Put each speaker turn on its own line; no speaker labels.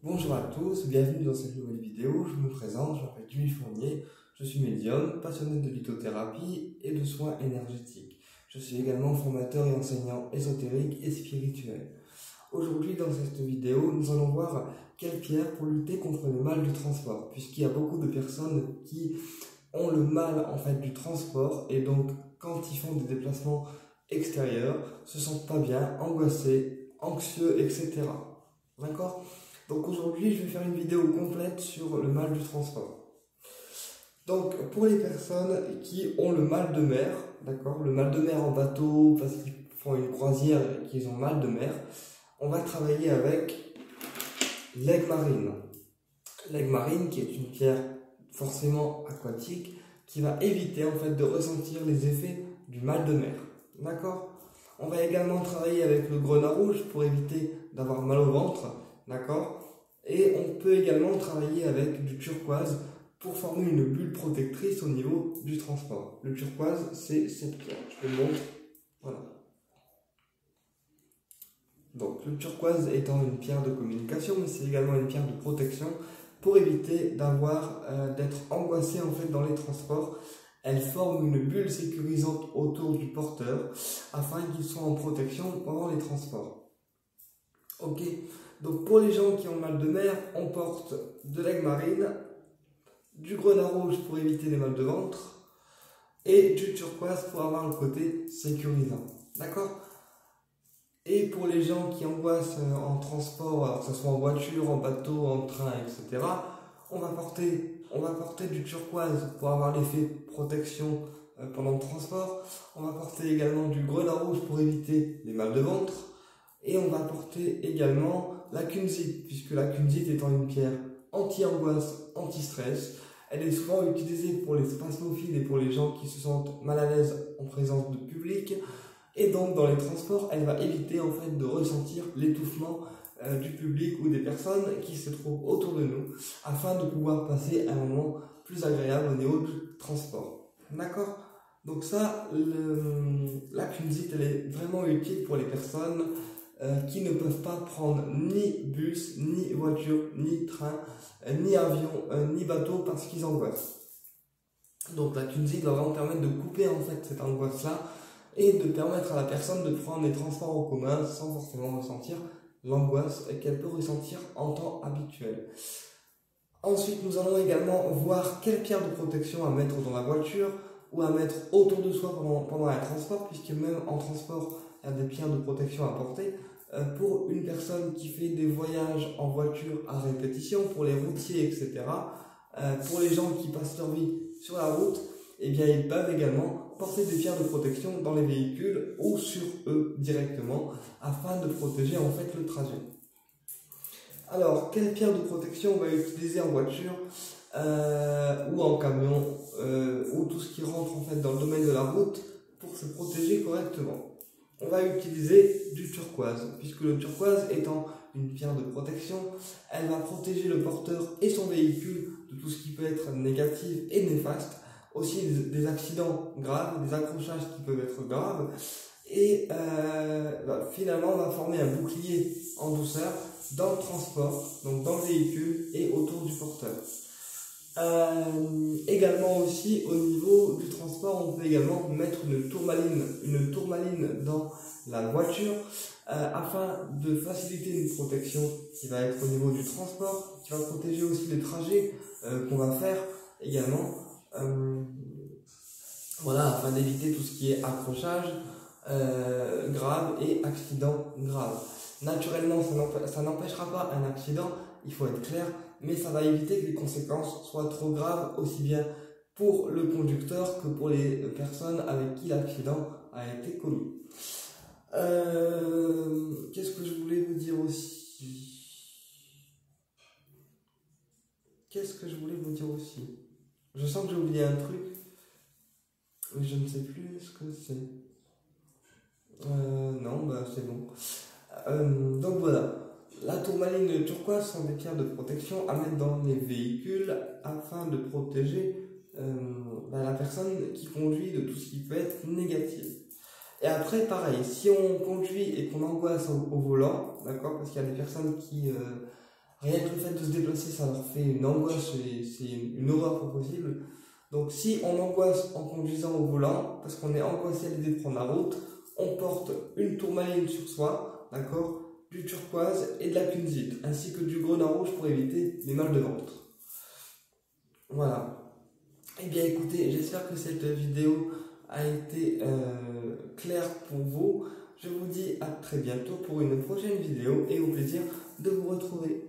Bonjour à tous, bienvenue dans cette nouvelle vidéo. Je me présente, je m'appelle Jimmy Fournier, je suis médium, passionné de lithothérapie et de soins énergétiques. Je suis également formateur et enseignant ésotérique et spirituel. Aujourd'hui, dans cette vidéo, nous allons voir quelle pierre pour lutter contre le mal du transport, puisqu'il y a beaucoup de personnes qui ont le mal en fait du transport et donc quand ils font des déplacements extérieurs, se sentent pas bien, angoissés, anxieux, etc. D'accord? Donc aujourd'hui, je vais faire une vidéo complète sur le mal du transport. Donc pour les personnes qui ont le mal de mer, d'accord, le mal de mer en bateau parce qu'ils font une croisière et qu'ils ont mal de mer, on va travailler avec l'aigle marine. L'aigle marine qui est une pierre forcément aquatique qui va éviter en fait de ressentir les effets du mal de mer. D'accord? On va également travailler avec le grenat rouge pour éviter d'avoir mal au ventre. D'accord? Et on peut également travailler avec du turquoise pour former une bulle protectrice au niveau du transport. Le turquoise, c'est cette pierre. Je te le montre. Voilà. Donc le turquoise étant une pierre de communication, mais c'est également une pierre de protection pour éviter d'être angoissé en fait dans les transports. Elle forme une bulle sécurisante autour du porteur afin qu'il soit en protection pendant les transports. Ok, donc pour les gens qui ont mal de mer, on porte de l'aigle marine, du grenat rouge pour éviter les mal de ventre et du turquoise pour avoir le côté sécurisant. D'accord? Et pour les gens qui angoissent en transport, alors que ce soit en voiture, en bateau, en train, etc., on va porter du turquoise pour avoir l'effet protection pendant le transport. On va porter également du grenat rouge pour éviter les mal de ventre. Et on va porter également la kunzite, puisque la kunzite étant une pierre anti-angoisse, anti-stress, elle est souvent utilisée pour les spasmophiles et pour les gens qui se sentent mal à l'aise en présence de public. Et donc dans les transports, elle va éviter en fait de ressentir l'étouffement du public ou des personnes qui se trouvent autour de nous, afin de pouvoir passer un moment plus agréable au niveau du transport. D'accord? Donc ça, la kunzite, elle est vraiment utile pour les personnes qui ne peuvent pas prendre ni bus, ni voiture, ni train, ni avion, ni bateau parce qu'ils angoissent. Donc la kunzite va vraiment permettre de couper en fait cette angoisse-là et de permettre à la personne de prendre les transports en commun sans forcément ressentir l'angoisse qu'elle peut ressentir en temps habituel. Ensuite, nous allons également voir quelle pierre de protection à mettre dans la voiture ou à mettre autour de soi pendant un transport, puisque même en transport, il y a des pierres de protection à porter. Pour une personne qui fait des voyages en voiture à répétition, pour les routiers, etc., pour les gens qui passent leur vie sur la route, eh bien, ils peuvent également porter des pierres de protection dans les véhicules ou sur eux directement, afin de protéger en fait le trajet. Alors, quelle pierre de protection on va utiliser en voiture ou en camion ou tout ce qui rentre en fait dans le domaine de la route pour se protéger correctement? On va utiliser du turquoise, puisque le turquoise étant une pierre de protection, elle va protéger le porteur et son véhicule de tout ce qui peut être négatif et néfaste, aussi des accidents graves, des accrochages qui peuvent être graves, et finalement on va former un bouclier en douceur dans le transport, donc dans le véhicule et autour du porteur. Également aussi au niveau du transport, on peut également mettre une tourmaline dans la voiture afin de faciliter une protection qui va être au niveau du transport, qui va protéger aussi les trajets qu'on va faire également, voilà, afin d'éviter tout ce qui est accrochage grave et accident grave. Naturellement, ça n'empêchera pas un accident, il faut être clair, mais ça va éviter que les conséquences soient trop graves, aussi bien pour le conducteur que pour les personnes avec qui l'accident a été commis. Qu'est-ce que je voulais vous dire aussi? Je sens que j'ai oublié un truc, mais je ne sais plus ce que c'est. Non, bah c'est bon. Donc voilà. La tourmaline et le turquoise sont des pierres de protection à mettre dans les véhicules afin de protéger la personne qui conduit de tout ce qui peut être négatif. Et après, pareil, si on conduit et qu'on angoisse au volant, d'accord, parce qu'il y a des personnes qui, rien que le aussi, ça leur fait une angoisse, c'est une horreur pas possible. Donc si on angoisse en conduisant au volant, parce qu'on est angoissé à l'idée de prendre la route, on porte une tourmaline sur soi, d'accord, du turquoise et de la kunzite, ainsi que du grenat rouge pour éviter les mal de ventre. Voilà. Eh bien écoutez, j'espère que cette vidéo a été claire pour vous. Je vous dis à très bientôt pour une prochaine vidéo et au plaisir de vous retrouver.